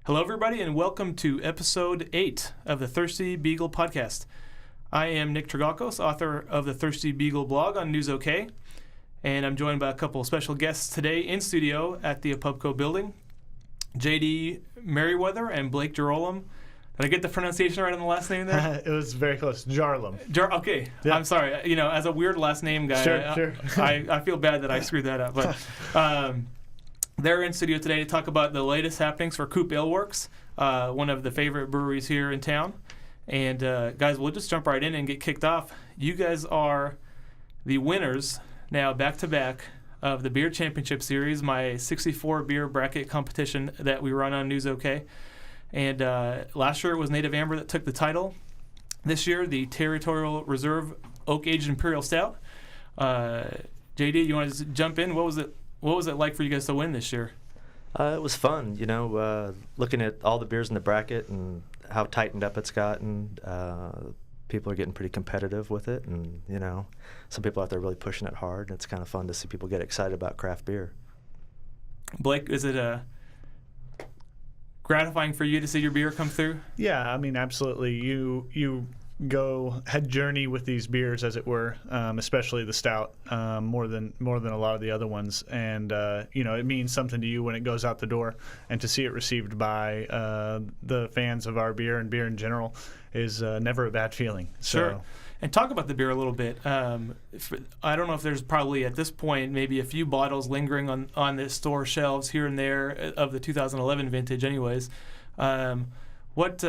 Hello, everybody, and welcome to episode 8 of the Thirsty Beagle podcast. I am Nick Trigakos, author of the Thirsty Beagle blog on News OK, and I'm joined by a couple of special guests today in studio at the Apubco building, J.D. Merriweather and Blake Jerolem. Did I get the pronunciation right on the last name there? It was very close. Jarlem. Okay. Yeah. I'm sorry. You know, as a weird last name guy, Sure. I feel bad that I screwed that up. But they're in studio today to talk about the latest happenings for Coop Ale Works, one of the favorite breweries here in town. And guys, we'll just jump right in and get kicked off. You guys are the winners now back-to-back of the Beer Championship Series, my 64 beer bracket competition that we run on News OK. And last year it was Native Amber that took the title. This year, the Territorial Reserve Oak Aged Imperial Stout. JD, you want to jump in? What was it like for you guys to win this year? It was fun, looking at all the beers in the bracket and how tightened up it's gotten. People are getting pretty competitive with it, and some people out there really pushing it hard. And it's kind of fun to see people get excited about craft beer. Blake, is it gratifying for you to see your beer come through? Yeah, I mean, absolutely. You head journey with these beers, as it were, especially the stout, more than a lot of the other ones, and it means something to you when it goes out the door, and to see it received by the fans of our beer and beer in general is never a bad feeling. Sure. And talk about the beer a little bit. I don't know if there's probably at this point maybe a few bottles lingering on the store shelves here and there of the 2011 vintage anyways. What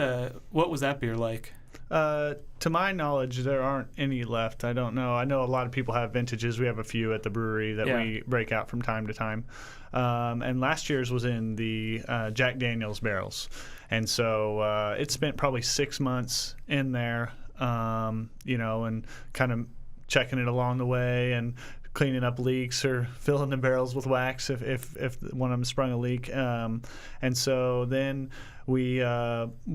was that beer like? To my knowledge, there aren't any left. I don't know. I know a lot of people have vintages. We have a few at the brewery that we break out from time to time. And last year's was in the Jack Daniel's barrels. And so it spent probably 6 months in there, and kind of checking it along the way and cleaning up leaks or filling the barrels with wax if one of them sprung a leak. And so then we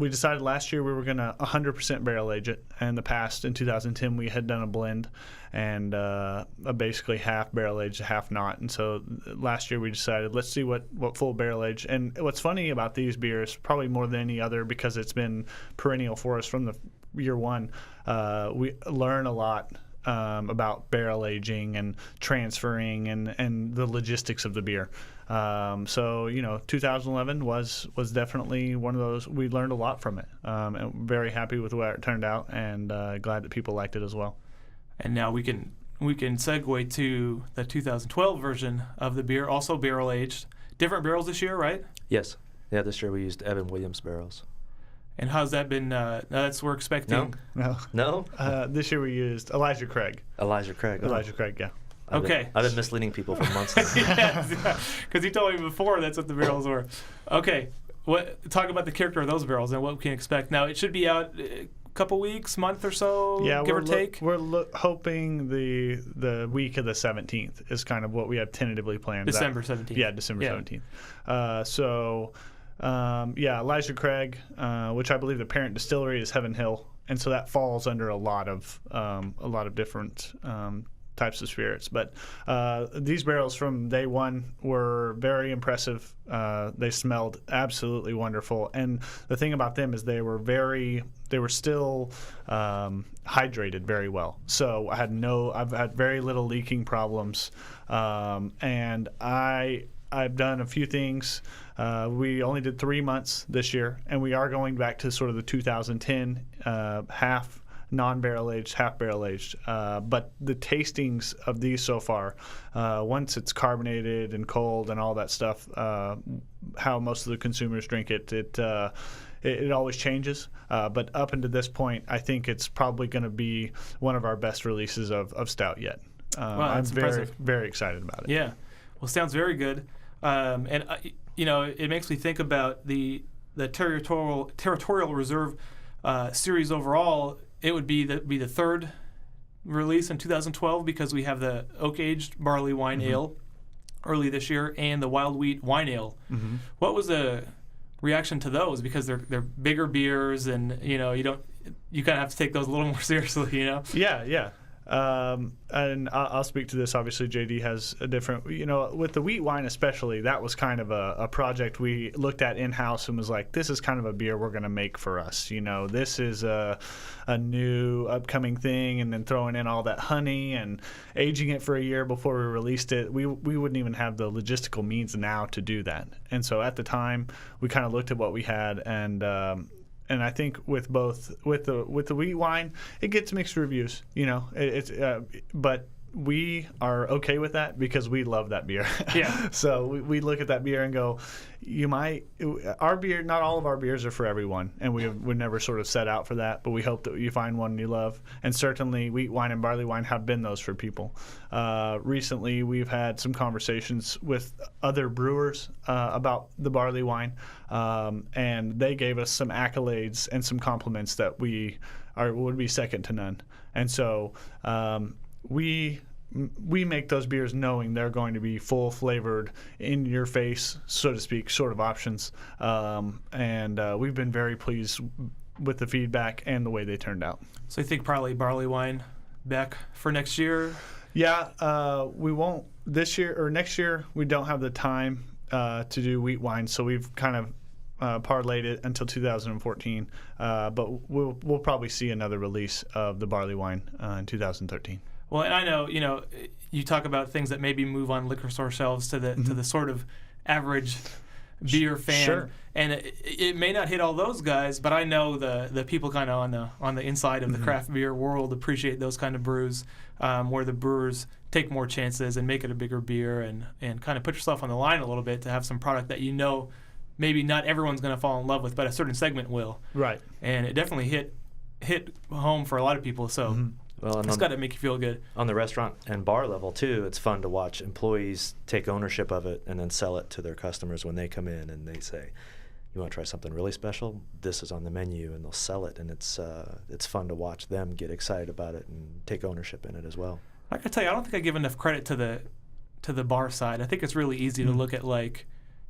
decided last year we were going to 100% barrel age it. In the past, in 2010, we had done a blend and basically half barrel aged, half not. And so last year we decided, let's see what full barrel age. And what's funny about these beers, probably more than any other, because it's been perennial for us from the year one, we learn a lot about barrel aging and transferring and the logistics of the beer. So 2011 was definitely one of those. We learned a lot from it. And very happy with the way it turned out, and glad that people liked it as well. And now we can segue to the 2012 version of the beer, also barrel aged. Different barrels this year, right? Yes. Yeah, this year we used Evan Williams barrels. And how's that been? We're expecting. No. This year we used Elijah Craig. Elijah Craig, yeah. I've been misleading people for months now. Yeah, because you told me before that's what the barrels were. Okay, talk about the character of those barrels and what we can expect. Now, it should be out a couple weeks, month or so, give or take? We're hoping the week of the 17th is kind of what we have tentatively planned. December 17th. Yeah, December 17th. Elijah Craig, which I believe the parent distillery is Heaven Hill, and so that falls under a lot of different types of spirits. But these barrels from day one were very impressive. They smelled absolutely wonderful, and the thing about them is they were still hydrated very well. So I've had very little leaking problems, and I've done a few things. We only did 3 months this year, and we are going back to sort of the 2010 half non-barrel aged, half barrel aged. But the tastings of these so far, once it's carbonated and cold and all that stuff, how most of the consumers drink it, it always changes. But up until this point, I think it's probably going to be one of our best releases of stout yet. Wow, I'm that's impressive. Very excited about it. Yeah. Well, sounds very good. It makes me think about the Territorial Reserve series overall. It would be the third release in 2012 because we have the oak-aged barley wine ale early this year and the wild wheat wine ale. Mm-hmm. What was the reaction to those? Because they're bigger beers, and you kind of have to take those a little more seriously. Yeah. And I'll speak to this. Obviously, JD has a different, with the wheat wine especially, that was kind of a project we looked at in-house and was like, this is kind of a beer we're going to make for us. This is a new upcoming thing, and then throwing in all that honey and aging it for a year before we released it. We wouldn't even have the logistical means now to do that. And so at the time, we kind of looked at what we had, and I think with the wheat wine, it gets mixed reviews. But we are okay with that because we love that beer. Yeah. So we look at that beer and go, our beer, not all of our beers are for everyone, and we never sort of set out for that, but we hope that you find one you love. And certainly wheat wine and barley wine have been those for people. Recently, we've had some conversations with other brewers about the barley wine, and they gave us some accolades and some compliments that would be second to none. And so we make those beers knowing they're going to be full flavored, in your face, so to speak, sort of options. And we've been very pleased with the feedback and the way they turned out. So you think probably barley wine back for next year? Yeah, we won't this year or next year. We don't have the time to do wheat wine, so we've kind of parlayed it until 2014. But we'll probably see another release of the barley wine in 2013. Well, and I know, you talk about things that maybe move on liquor store shelves to the sort of average beer fan. Sure. And it may not hit all those guys, but I know the people kind of on the inside of the craft beer world appreciate those kind of brews, where the brewers take more chances and make it a bigger beer and kind of put yourself on the line a little bit to have some product that maybe not everyone's going to fall in love with, but a certain segment will. Right. And it definitely hit home for a lot of people, so Well, it's got to make you feel good. On the restaurant and bar level, too, it's fun to watch employees take ownership of it and then sell it to their customers when they come in and they say, you want to try something really special? This is on the menu, and they'll sell it, and it's fun to watch them get excited about it and take ownership in it as well. I gotta tell you, I don't think I give enough credit to the bar side. I think it's really easy to look at, like,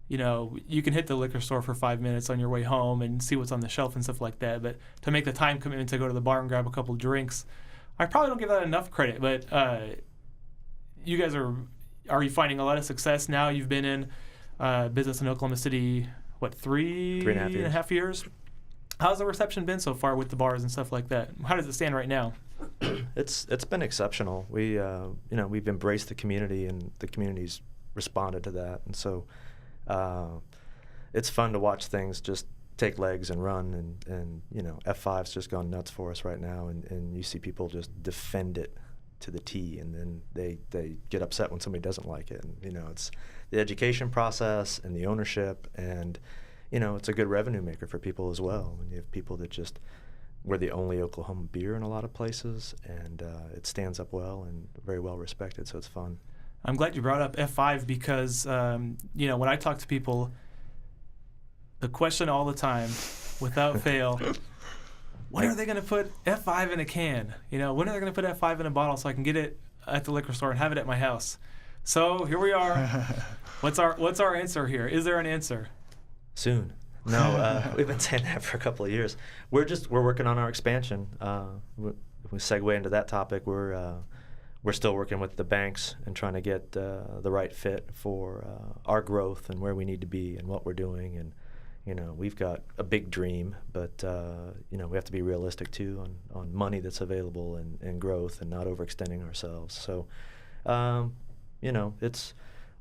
you can hit the liquor store for 5 minutes on your way home and see what's on the shelf and stuff like that, but to make the time commitment to go to the bar and grab a couple drinks, I probably don't give that enough credit. But you guys are you finding a lot of success now? You've been in business in Oklahoma City, what, three and a half years? How's the reception been so far with the bars and stuff like that? How does it stand right now? It's been exceptional. We've embraced the community, and the community's responded to that, and so it's fun to watch things just take legs and run, and F5's just gone nuts for us right now, and you see people just defend it to the T, and then they get upset when somebody doesn't like it, and it's the education process and the ownership, and it's a good revenue maker for people as well. When you have people that we're the only Oklahoma beer in a lot of places, and it stands up well and very well respected, so it's fun. I'm glad you brought up F5 because when I talk to people, the question all the time, without fail, when are they going to put F5 in a can? When are they going to put F5 in a bottle so I can get it at the liquor store and have it at my house? So here we are. What's our answer here? Is there an answer? Soon. No, we've been saying that for a couple of years. We're working on our expansion. We segue into that topic. We're still working with the banks and trying to get the right fit for our growth and where we need to be and what we're doing. And we've got a big dream, but we have to be realistic too on money that's available and growth and not overextending ourselves. So,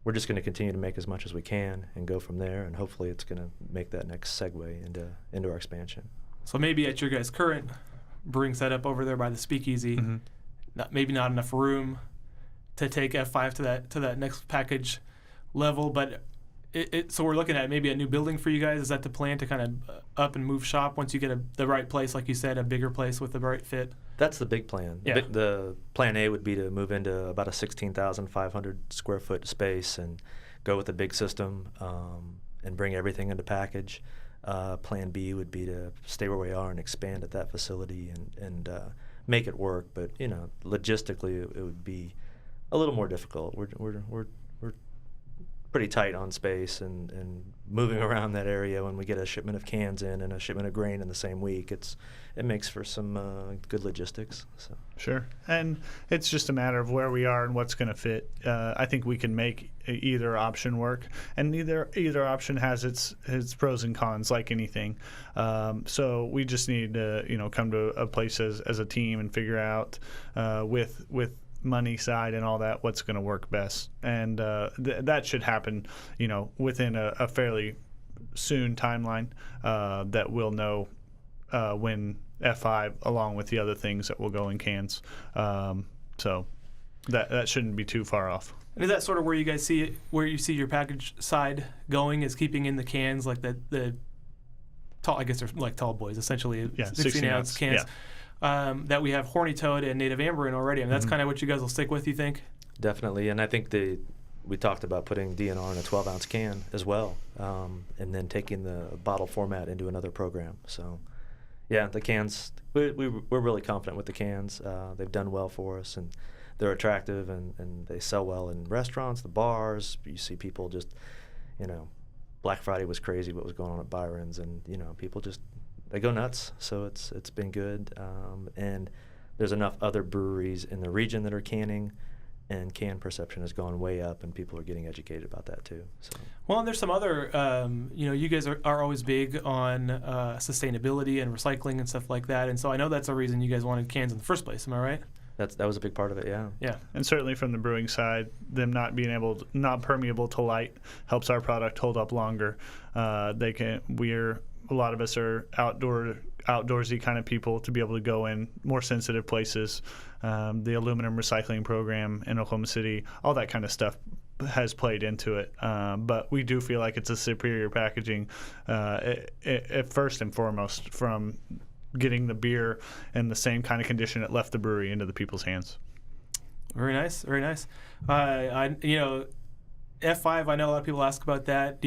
we're just going to continue to make as much as we can and go from there, and hopefully it's going to make that next segue into our expansion. So maybe at your guys' current brewing setup over there by the Speakeasy, maybe not enough room to take F5 to that next package level, but so we're looking at maybe a new building for you guys. Is that the plan, to kind of up and move shop once you get the right place, like you said, a bigger place with the right fit? That's the big plan. Yeah. The plan A would be to move into about a 16,500 square foot space and go with a big system and bring everything into package. Plan B would be to stay where we are and expand at that facility and make it work. But logistically, it would be a little more difficult. We're pretty tight on space and moving around that area when we get a shipment of cans in and a shipment of grain in the same week. It makes for some good logistics. So. Sure. And it's just a matter of where we are and what's going to fit. I think we can make either option work, and either option has its pros and cons, like anything. So we just need to come to a place as a team and figure out with money side and all that what's going to work best, and that should happen within a fairly soon timeline that we'll know when F5 along with the other things that will go in cans, so that shouldn't be too far off. And is that sort of where you guys see it, where you see your package side going, is keeping in the cans like the tall, I guess they're like tall boys essentially, 16-ounce cans, that we have Horny Toad and Native Amber in already. I mean, that's kind of what you guys will stick with, you think? Definitely, and I think we talked about putting DNR in a 12-ounce can as well, and then taking the bottle format into another program. So, yeah, the cans, we're really confident with the cans. They've done well for us, and they're attractive, and they sell well in restaurants, the bars. You see people just, Black Friday was crazy what was going on at Byron's, and, people just, they go nuts. So it's been good, and there's enough other breweries in the region that are canning, and can perception has gone way up, and people are getting educated about that too. So. Well, and there's some other, you guys are always big on sustainability and recycling and stuff like that, and so I know that's a reason you guys wanted cans in the first place. Am I right? That was a big part of it, yeah. Yeah, and certainly from the brewing side, them not permeable to light helps our product hold up longer. A lot of us are outdoorsy kind of people to be able to go in more sensitive places. The aluminum recycling program in Oklahoma City, all that kind of stuff has played into it. But we do feel like it's a superior packaging, first and foremost, from getting the beer in the same kind of condition it left the brewery into the people's hands. Very nice, very nice. F5, I know a lot of people ask about that.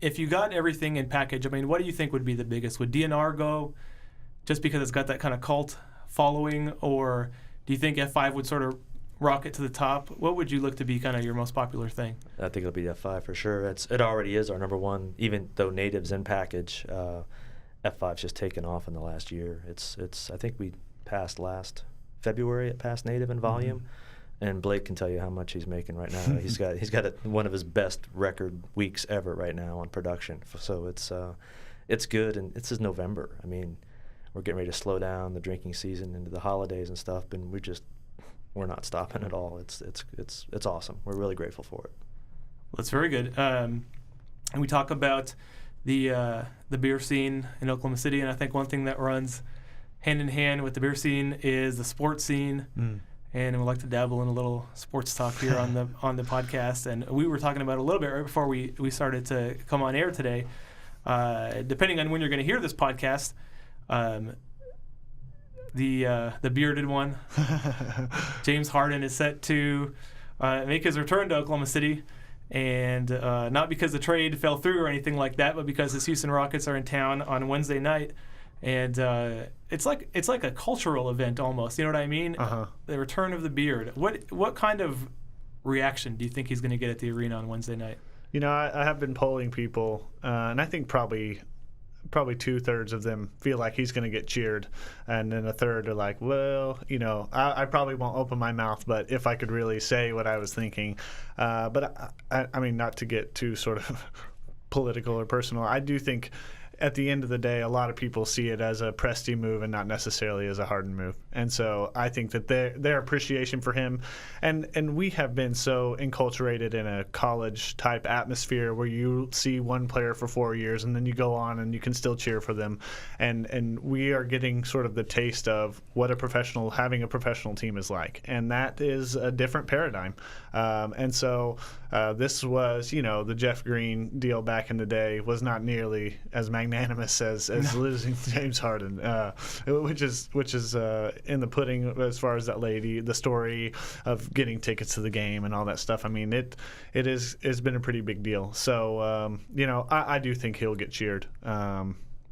If you got everything in package, I mean, what do you think would be the biggest? Would DNR go just because it's got that kind of cult following, or do you think F5 would sort of rocket to the top? What would you look to be kind of your most popular thing? I think it'll be F5 for sure. It already is our number one, even though Native's in package. F5's just taken off in the last year. I think we passed last February. It passed Native in volume. Mm-hmm. And Blake can tell you how much he's making right now. he's got one of his best record weeks ever right now on production. So it's good, and it's November. I mean, we're getting ready to slow down the drinking season into the holidays and stuff, and we're not stopping at all. It's awesome. We're really grateful for it. Well, that's very good. And we talk about the beer scene in Oklahoma City, and I think one thing that runs hand in hand with the beer scene is the sports scene. Mm. And we like to dabble in a little sports talk here on the podcast. And we were talking about it a little bit right before we started to come on air today. Depending on when you're going to hear this podcast, the bearded one, James Harden, is set to make his return to Oklahoma City. And not because the trade fell through or anything like that, but because his Houston Rockets are in town on Wednesday night. And it's like a cultural event almost. You know what I mean? Uh-huh. The return of the beard. What kind of reaction do you think he's going to get at the arena on Wednesday night? I have been polling people, and I think probably 2/3 of them feel like he's going to get cheered, and then a third are like, well, I probably won't open my mouth, but if I could really say what I was thinking. But I mean, not to get too sort of political or personal, I do think at the end of the day, a lot of people see it as a Presti move and not necessarily as a Harden move. And so I think that their appreciation for him, and we have been so enculturated in a college-type atmosphere where you see one player for 4 years and then you go on and you can still cheer for them. And we are getting sort of the taste of what having a professional team is like. And that is a different paradigm. And so this was, the Jeff Green deal back in the day was not nearly as magnanimous as losing James Harden, which is in the pudding as far as the story of getting tickets to the game and all that stuff. I mean, it's been a pretty big deal. So I do think he'll get cheered.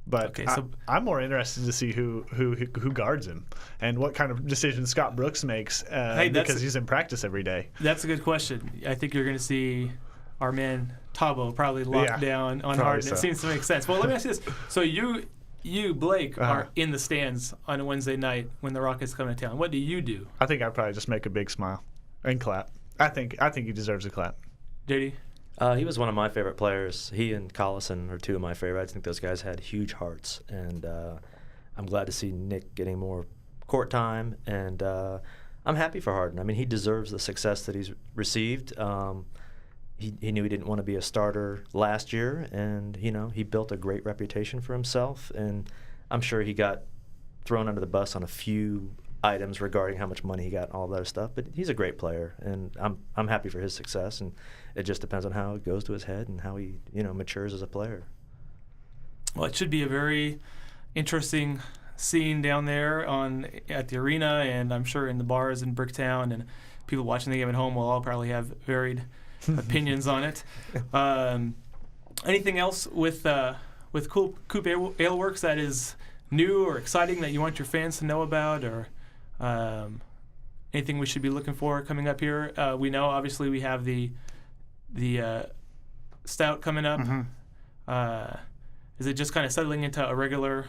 But okay, so I'm more interested to see who guards him and what kind of decisions Scott Brooks makes because he's in practice every day. That's a good question. I think you're going to see our man Tabo probably locked down on probably Harden. so. It seems to make sense. Well, let me ask you this. So you Blake, are in the stands on a Wednesday night when the Rockets come to town. What do you do? I think I'd probably just make a big smile and clap. I think he deserves a clap. JD? He was one of my favorite players. He and Collison are two of my favorites. I think those guys had huge hearts, and I'm glad to see Nick getting more court time, and I'm happy for Harden. I mean, he deserves the success that he's received. He knew he didn't want to be a starter last year, and he built a great reputation for himself, and I'm sure he got thrown under the bus on a few items regarding how much money he got and all that other stuff, but he's a great player, and I'm happy for his success, and it just depends on how it goes to his head and how he matures as a player. Well, it should be a very interesting scene down there at the arena, and I'm sure in the bars in Bricktown, and people watching the game at home will all probably have varied opinions on it. Anything else with Coop Ale Works that is new or exciting that you want your fans to know about, or anything we should be looking for coming up here? We know obviously we have the stout coming up. Mm-hmm. Is it just kind of settling into a regular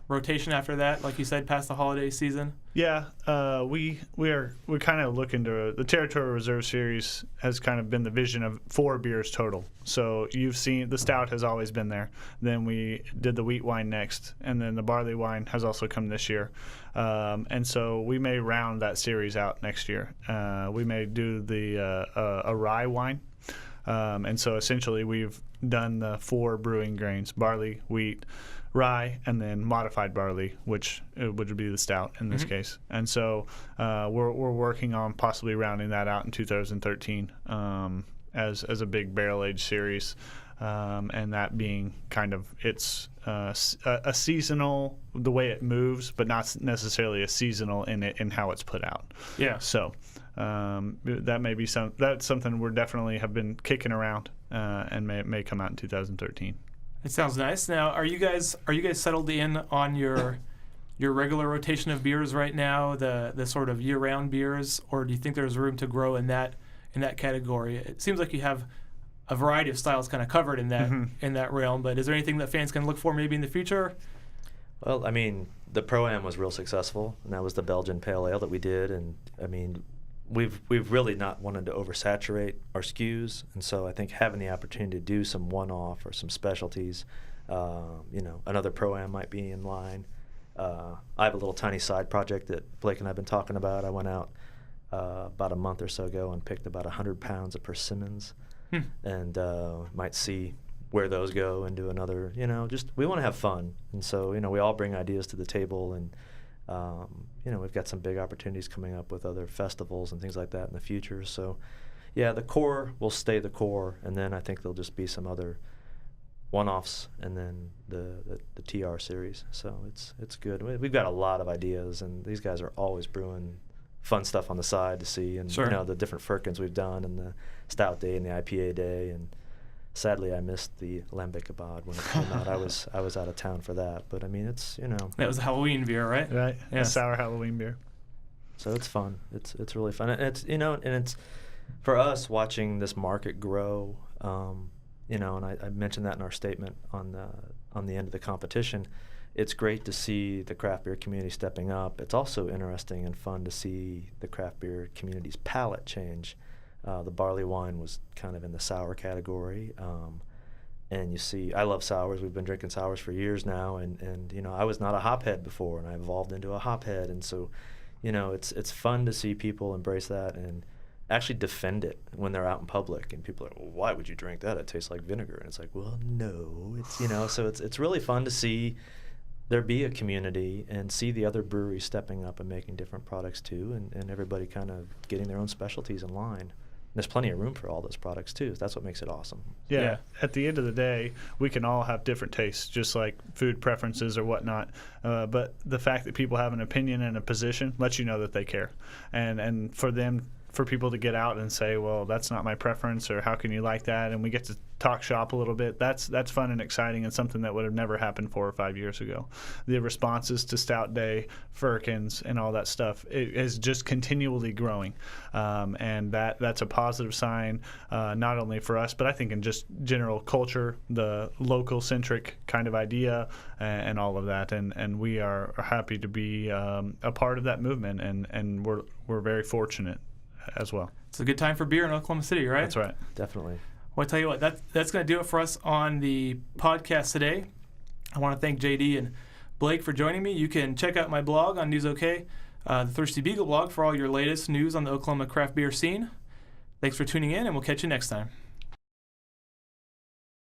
rotation after that, like you said, past the holiday season? Yeah, we're kind of looking to the Territorial Reserve Series has kind of been the vision of 4 beers total. So you've seen the stout has always been there. Then we did the wheat wine next, and then the barley wine has also come this year. And so we may round that series out next year. We may do a rye wine. And so essentially we've done the 4 brewing grains: barley, wheat, rye, and then modified barley, which would be the stout in this case. And so we're working on possibly rounding that out in 2013 as a big barrel age series, and that being kind of a seasonal, the way it moves, but not necessarily a seasonal in how it's put out. Yeah. So that may be that's something we're definitely have been kicking around, and may come out in 2013. It sounds nice. Now, are you guys settled in on your regular rotation of beers right now, the sort of year-round beers, or do you think there's room to grow in that category? It seems like you have a variety of styles kind of covered in that realm, but is there anything that fans can look for maybe in the future? Well, I mean, the Pro-Am was real successful, and that was the Belgian Pale Ale that we did, and I mean, we've really not wanted to oversaturate our SKUs, and so I think having the opportunity to do some one-off or some specialties, another Pro-Am might be in line. I have a little tiny side project that Blake and I have been talking about. I went out about a month or so ago and picked about 100 pounds of persimmons, and might see where those go and do another, just we want to have fun, and so we all bring ideas to the table, and we've got some big opportunities coming up with other festivals and things like that in the future. So, yeah, the core will stay the core, and then I think there'll just be some other one-offs, and then the TR series. So it's good. We've got a lot of ideas, and these guys are always brewing fun stuff on the side to see, and sure. The different Firkins we've done, and the Stout Day and the IPA Day, and sadly I missed the Lambic Abad when it came out. I was out of town for that, but I mean it's that was a Halloween beer, right? Right. Yes. A sour Halloween beer. So it's fun. It's really fun, and it's and it's for us watching this market grow. And I mentioned that in our statement on the end of the competition. It's great to see the craft beer community stepping up. It's also interesting and fun to see the craft beer community's palate change. The barley wine was kind of in the sour category, and you see, I love sours. We've been drinking sours for years now, and I was not a hophead before, and I evolved into a hophead, and so, it's fun to see people embrace that and actually defend it when they're out in public, and people are, well, why would you drink that? It tastes like vinegar, and it's like, well, no, it's so it's really fun to see there be a community and see the other breweries stepping up and making different products too, and everybody kind of getting their own specialties in line. There's plenty of room for all those products too. That's what makes it awesome. Yeah. At the end of the day, we can all have different tastes, just like food preferences or whatnot. But the fact that people have an opinion and a position lets you know that they care. And for them for people to get out and say, well, that's not my preference, or how can you like that? And we get to talk shop a little bit. That's fun and exciting, and something that would have never happened 4 or 5 years ago. The responses to Stout Day, Firkins, and all that stuff, it is just continually growing, and that's a positive sign, not only for us, but I think in just general culture, the local centric kind of idea, and all of that. And we are happy to be a part of that movement, and we're very fortunate as well. It's a good time for beer in Oklahoma City, right? That's right. Definitely. Well, I tell you what, that's going to do it for us on the podcast today. I want to thank JD and Blake for joining me. You can check out my blog on News OK, the Thirsty Beagle blog, for all your latest news on the Oklahoma craft beer scene. Thanks for tuning in, and we'll catch you next time.